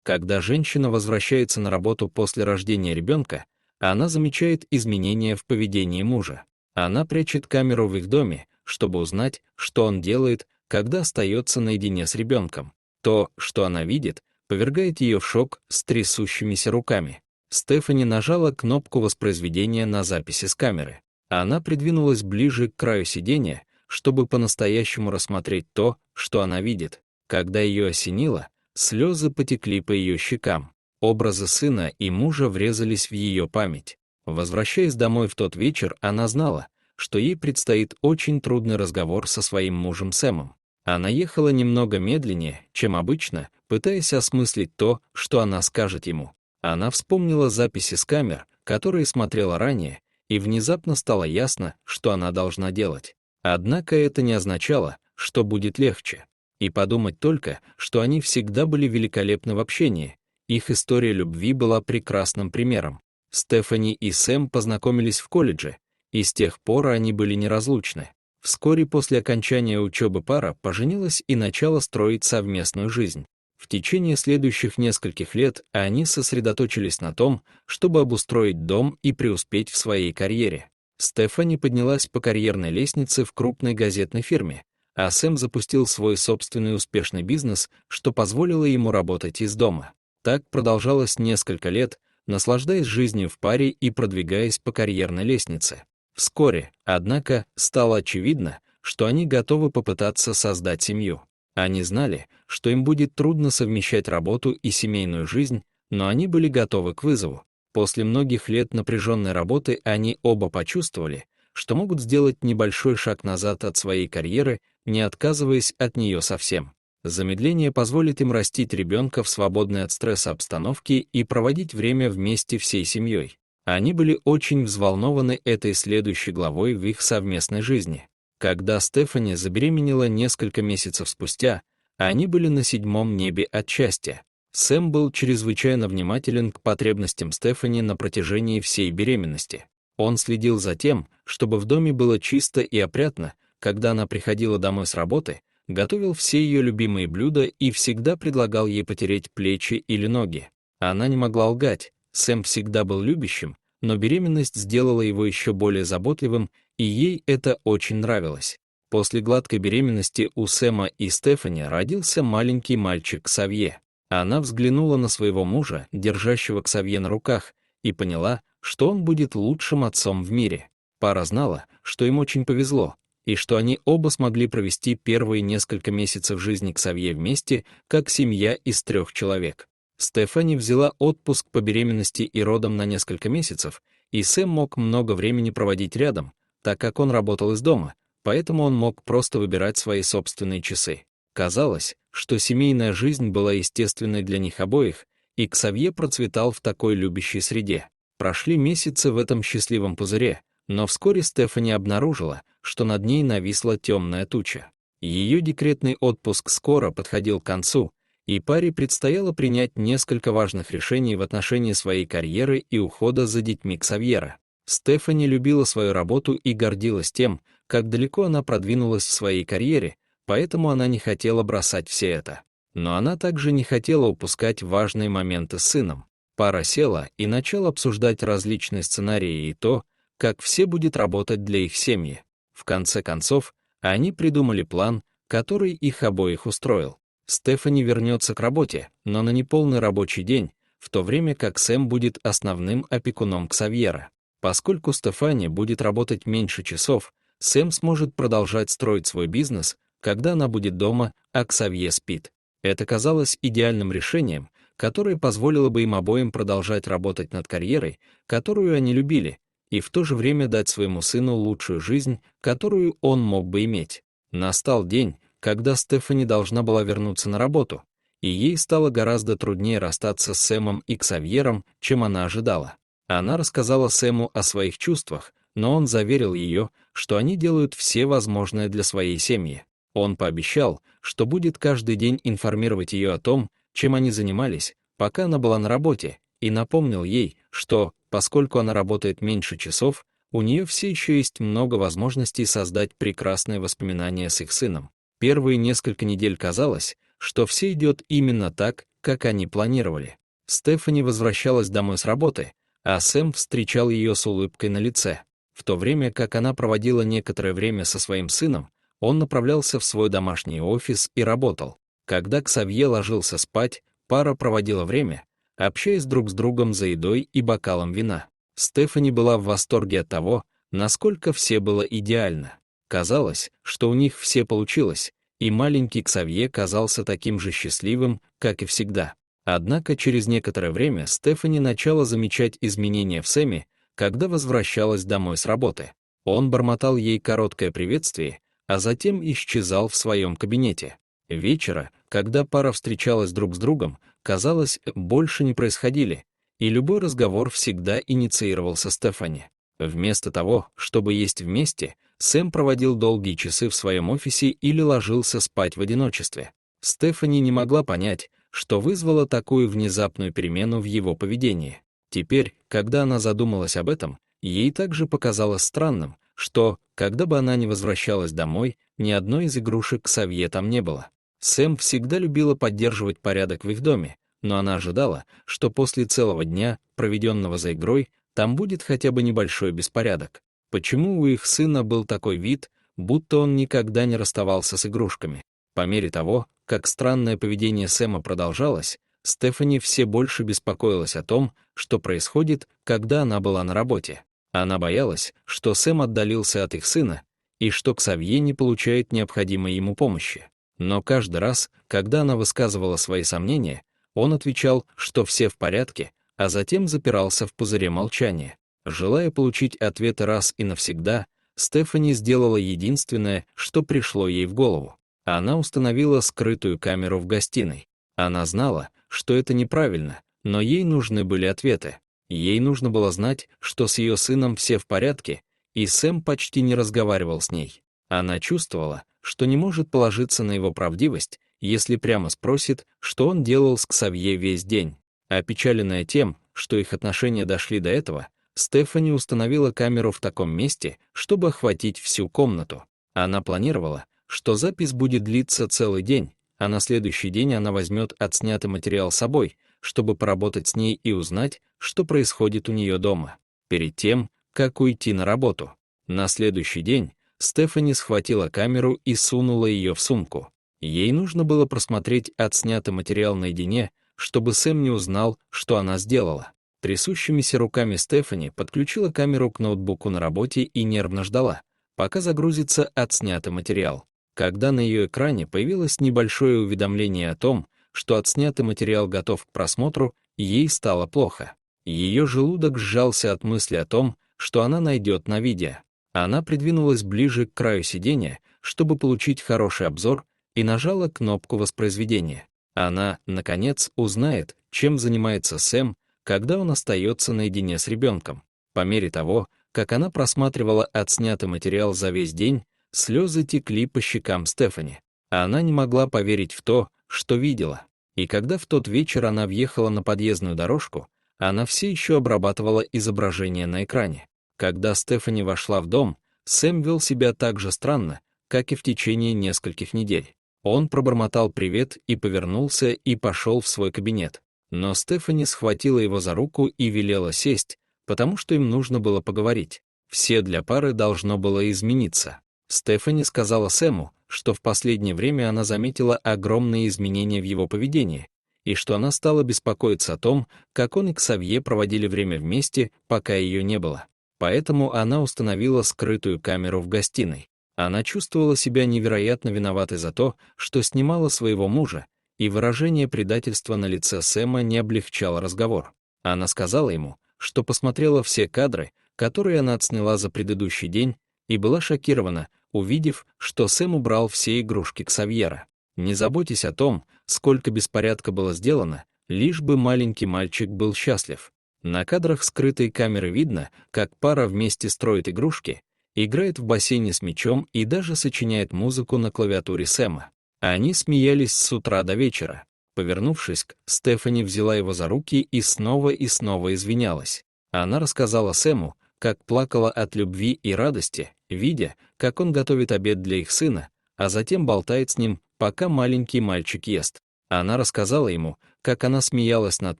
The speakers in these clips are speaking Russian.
Когда женщина возвращается на работу после рождения ребенка, она замечает изменения в поведении мужа. Она прячет камеру в их доме, чтобы узнать, что он делает, когда остается наедине с ребенком. То, что она видит, повергает ее в шок с трясущимися руками. Стефани нажала кнопку воспроизведения на записи с камеры. Она придвинулась ближе к краю сиденья, чтобы по-настоящему рассмотреть то, что она видит. Когда ее осенило, слезы потекли по ее щекам. Образы сына и мужа врезались в ее память. Возвращаясь домой в тот вечер, она знала, что ей предстоит очень трудный разговор со своим мужем Сэмом. Она ехала немного медленнее, чем обычно, пытаясь осмыслить то, что она скажет ему. Она вспомнила записи с камер, которые смотрела ранее, и внезапно стало ясно, что она должна делать. Однако это не означало, что будет легче. И подумать только, что они всегда были великолепны в общении. Их история любви была прекрасным примером. Стефани и Сэм познакомились в колледже, и с тех пор они были неразлучны. Вскоре после окончания учебы пара поженилась и начала строить совместную жизнь. В течение следующих нескольких лет они сосредоточились на том, чтобы обустроить дом и преуспеть в своей карьере. Стефани поднялась по карьерной лестнице в крупной газетной фирме, а Сэм запустил свой собственный успешный бизнес, что позволило ему работать из дома. Так продолжалось несколько лет, наслаждаясь жизнью в паре и продвигаясь по карьерной лестнице. Вскоре, однако, стало очевидно, что они готовы попытаться создать семью. Они знали, что им будет трудно совмещать работу и семейную жизнь, но они были готовы к вызову. После многих лет напряженной работы они оба почувствовали, что могут сделать небольшой шаг назад от своей карьеры, не отказываясь от нее совсем. Замедление позволит им растить ребенка в свободной от стресса обстановке и проводить время вместе всей семьей. Они были очень взволнованы этой следующей главой в их совместной жизни. Когда Стефани забеременела несколько месяцев спустя, они были на 7-м небе от счастья. Сэм был чрезвычайно внимателен к потребностям Стефани на протяжении всей беременности. Он следил за тем, чтобы в доме было чисто и опрятно, когда она приходила домой с работы, готовил все ее любимые блюда и всегда предлагал ей потереть плечи или ноги. Она не могла лгать, Сэм всегда был любящим, но беременность сделала его еще более заботливым, и ей это очень нравилось. После гладкой беременности у Сэма и Стефани родился маленький мальчик Ксавье. Она взглянула на своего мужа, держащего Ксавье на руках, и поняла, что он будет лучшим отцом в мире. Пара знала, что им очень повезло, и что они оба смогли провести первые несколько месяцев жизни Ксавье вместе, как семья из 3 человек. Стефани взяла отпуск по беременности и родам на несколько месяцев, и Сэм мог много времени проводить рядом, так как он работал из дома, поэтому он мог просто выбирать свои собственные часы. Казалось, что семейная жизнь была естественной для них обоих, и Ксавье процветал в такой любящей среде. Прошли месяцы в этом счастливом пузыре, но вскоре Стефани обнаружила, что над ней нависла темная туча. Ее декретный отпуск скоро подходил к концу, и паре предстояло принять несколько важных решений в отношении своей карьеры и ухода за детьми Ксавьера. Стефани любила свою работу и гордилась тем, как далеко она продвинулась в своей карьере, поэтому она не хотела бросать все это. Но она также не хотела упускать важные моменты с сыном. Пара села и начала обсуждать различные сценарии и то, как все будет работать для их семьи. В конце концов, они придумали план, который их обоих устроил. Стефани вернется к работе, но на неполный рабочий день, в то время как Сэм будет основным опекуном Ксавьера. Поскольку Стефани будет работать меньше часов, Сэм сможет продолжать строить свой бизнес, когда она будет дома, а Ксавье спит. Это казалось идеальным решением, которое позволило бы им обоим продолжать работать над карьерой, которую они любили, и в то же время дать своему сыну лучшую жизнь, которую он мог бы иметь. Настал день, когда Стефани должна была вернуться на работу, и ей стало гораздо труднее расстаться с Сэмом и Ксавьером, чем она ожидала. Она рассказала Сэму о своих чувствах, но он заверил ее, что они делают все возможное для своей семьи. Он пообещал, что будет каждый день информировать ее о том, чем они занимались, пока она была на работе, и напомнил ей, что, поскольку она работает меньше часов, у нее все еще есть много возможностей создать прекрасные воспоминания с их сыном. Первые несколько недель казалось, что все идет именно так, как они планировали. Стефани возвращалась домой с работы, а Сэм встречал ее с улыбкой на лице. В то время как она проводила некоторое время со своим сыном, он направлялся в свой домашний офис и работал. Когда Ксавье ложился спать, пара проводила время, общаясь друг с другом за едой и бокалом вина. Стефани была в восторге от того, насколько все было идеально. Казалось, что у них все получилось, и маленький Ксавье казался таким же счастливым, как и всегда. Однако через некоторое время Стефани начала замечать изменения в Сэме, когда возвращалась домой с работы. Он бормотал ей короткое приветствие, а затем исчезал в своем кабинете. Вечера, когда пара встречалась друг с другом, казалось, больше не происходили, и любой разговор всегда инициировался Стефани. Вместо того, чтобы есть вместе, Сэм проводил долгие часы в своем офисе или ложился спать в одиночестве. Стефани не могла понять, что вызвало такую внезапную перемену в его поведении. Теперь, когда она задумалась об этом, ей также показалось странным, что, когда бы она ни возвращалась домой, ни одной из игрушек Ксавье там не было. Сэм всегда любила поддерживать порядок в их доме, но она ожидала, что после целого дня, проведенного за игрой, там будет хотя бы небольшой беспорядок. Почему у их сына был такой вид, будто он никогда не расставался с игрушками? По мере того, как странное поведение Сэма продолжалось, Стефани все больше беспокоилась о том, что происходит, когда она была на работе. Она боялась, что Сэм отдалился от их сына, и что Ксавье не получает необходимой ему помощи. Но каждый раз, когда она высказывала свои сомнения, он отвечал, что все в порядке, а затем запирался в пузыре молчания. Желая получить ответы раз и навсегда, Стефани сделала единственное, что пришло ей в голову. Она установила скрытую камеру в гостиной. Она знала, что это неправильно, но ей нужны были ответы. Ей нужно было знать, что с ее сыном все в порядке, и Сэм почти не разговаривал с ней. Она чувствовала, что не может положиться на его правдивость, если прямо спросит, что он делал с Ксавье весь день. Опечаленная тем, что их отношения дошли до этого, Стефани установила камеру в таком месте, чтобы охватить всю комнату. Она планировала, что запись будет длиться целый день, а на следующий день она возьмет отснятый материал с собой, чтобы поработать с ней и узнать, что происходит у нее дома, перед тем, как уйти на работу. На следующий день Стефани схватила камеру и сунула ее в сумку. Ей нужно было просмотреть отснятый материал наедине, чтобы Сэм не узнал, что она сделала. Трясущимися руками Стефани подключила камеру к ноутбуку на работе и нервно ждала, пока загрузится отснятый материал. Когда на ее экране появилось небольшое уведомление о том, что отснятый материал готов к просмотру, ей стало плохо. Ее желудок сжался от мысли о том, что она найдет на видео. Она придвинулась ближе к краю сиденья, чтобы получить хороший обзор, и нажала кнопку воспроизведения. Она, наконец, узнает, чем занимается Сэм, когда он остается наедине с ребенком. По мере того, как она просматривала отснятый материал за весь день, слезы текли по щекам Стефани. Она не могла поверить в то, что видела. И когда в тот вечер она въехала на подъездную дорожку, она все еще обрабатывала изображение на экране. Когда Стефани вошла в дом, Сэм вел себя так же странно, как и в течение нескольких недель. Он пробормотал привет и повернулся и пошел в свой кабинет. Но Стефани схватила его за руку и велела сесть, потому что им нужно было поговорить. Все для пары должно было измениться. Стефани сказала Сэму, что в последнее время она заметила огромные изменения в его поведении, и что она стала беспокоиться о том, как он и Ксавье проводили время вместе, пока ее не было. Поэтому она установила скрытую камеру в гостиной. Она чувствовала себя невероятно виноватой за то, что снимала своего мужа, и выражение предательства на лице Сэма не облегчало разговор. Она сказала ему, что посмотрела все кадры, которые она отсняла за предыдущий день, и была шокирована, увидев, что Сэм убрал все игрушки Ксавьера. Не заботьтесь о том, сколько беспорядка было сделано, лишь бы маленький мальчик был счастлив. На кадрах скрытой камеры видно, как пара вместе строит игрушки, играет в бассейне с мячом и даже сочиняет музыку на клавиатуре Сэма. Они смеялись с утра до вечера. Повернувшись, Стефани взяла его за руки и снова извинялась. Она рассказала Сэму, как плакала от любви и радости, видя, как он готовит обед для их сына, а затем болтает с ним, пока маленький мальчик ест. Она рассказала ему, как она смеялась над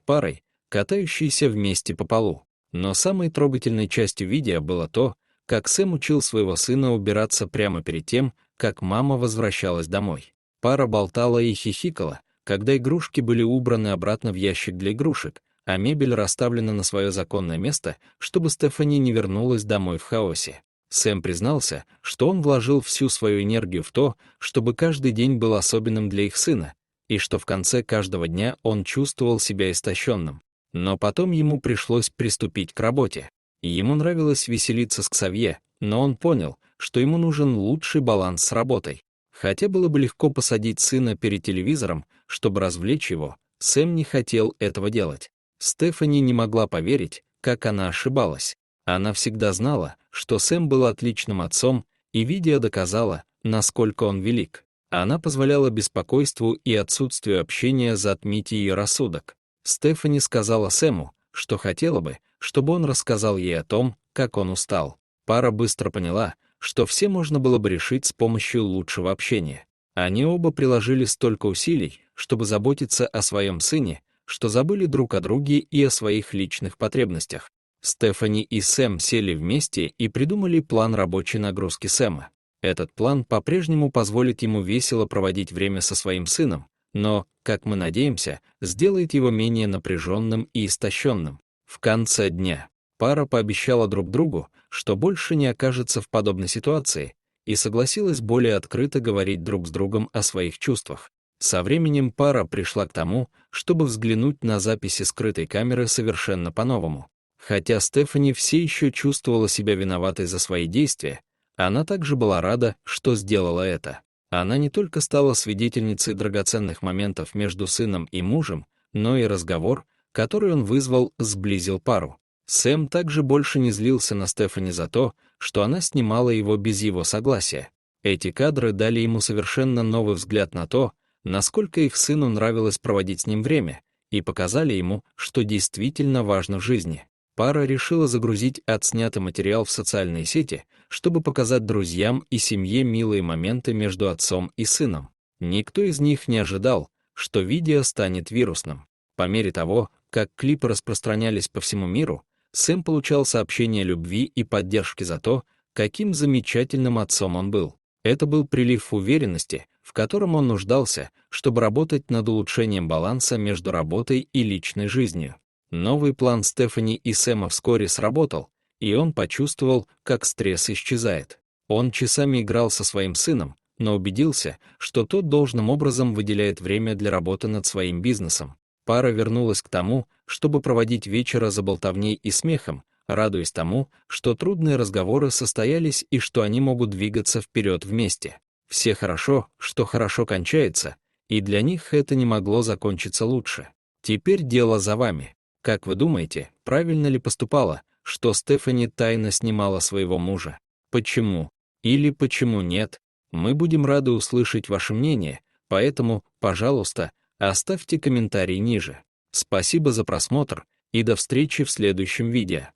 парой, катающейся вместе по полу. Но самой трогательной частью видео было то, как Сэм учил своего сына убираться прямо перед тем, как мама возвращалась домой. Пара болтала и хихикала, когда игрушки были убраны обратно в ящик для игрушек, а мебель расставлена на свое законное место, чтобы Стефани не вернулась домой в хаосе. Сэм признался, что он вложил всю свою энергию в то, чтобы каждый день был особенным для их сына, и что в конце каждого дня он чувствовал себя истощенным. Но потом ему пришлось приступить к работе. Ему нравилось веселиться с Ксавье, но он понял, что ему нужен лучший баланс с работой. Хотя было бы легко посадить сына перед телевизором, чтобы развлечь его, Сэм не хотел этого делать. Стефани не могла поверить, как она ошибалась. Она всегда знала, что Сэм был отличным отцом, и видео доказало, насколько он велик. Она позволяла беспокойству и отсутствию общения затмить ее рассудок. Стефани сказала Сэму, что хотела бы, чтобы он рассказал ей о том, как он устал. Пара быстро поняла, что все можно было бы решить с помощью лучшего общения. Они оба приложили столько усилий, чтобы заботиться о своем сыне, что забыли друг о друге и о своих личных потребностях. Стефани и Сэм сели вместе и придумали план рабочей нагрузки Сэма. Этот план по-прежнему позволит ему весело проводить время со своим сыном, но, как мы надеемся, сделает его менее напряженным и истощенным. В конце дня пара пообещала друг другу, что больше не окажется в подобной ситуации, и согласилась более открыто говорить друг с другом о своих чувствах. Со временем пара пришла к тому, чтобы взглянуть на записи скрытой камеры совершенно по-новому. Хотя Стефани все еще чувствовала себя виноватой за свои действия, она также была рада, что сделала это. Она не только стала свидетельницей драгоценных моментов между сыном и мужем, но и разговор, который он вызвал, сблизил пару. Сэм также больше не злился на Стефани за то, что она снимала его без его согласия. Эти кадры дали ему совершенно новый взгляд на то, насколько их сыну нравилось проводить с ним время, и показали ему, что действительно важно в жизни. Пара решила загрузить отснятый материал в социальные сети, чтобы показать друзьям и семье милые моменты между отцом и сыном. Никто из них не ожидал, что видео станет вирусным. По мере того, как клипы распространялись по всему миру, Сэм получал сообщения любви и поддержки за то, каким замечательным отцом он был. Это был прилив уверенности, в котором он нуждался, чтобы работать над улучшением баланса между работой и личной жизнью. Новый план Стефани и Сэма вскоре сработал, и он почувствовал, как стресс исчезает. Он часами играл со своим сыном, но убедился, что тот должным образом выделяет время для работы над своим бизнесом. Пара вернулась к тому, чтобы проводить вечера за болтовней и смехом, радуясь тому, что трудные разговоры состоялись и что они могут двигаться вперед вместе. Все хорошо, что хорошо кончается, и для них это не могло закончиться лучше. Теперь дело за вами. Как вы думаете, правильно ли поступала, что Стефани тайно снимала своего мужа? Почему? Или почему нет? Мы будем рады услышать ваше мнение, поэтому, пожалуйста, оставьте комментарий ниже. Спасибо за просмотр и до встречи в следующем видео.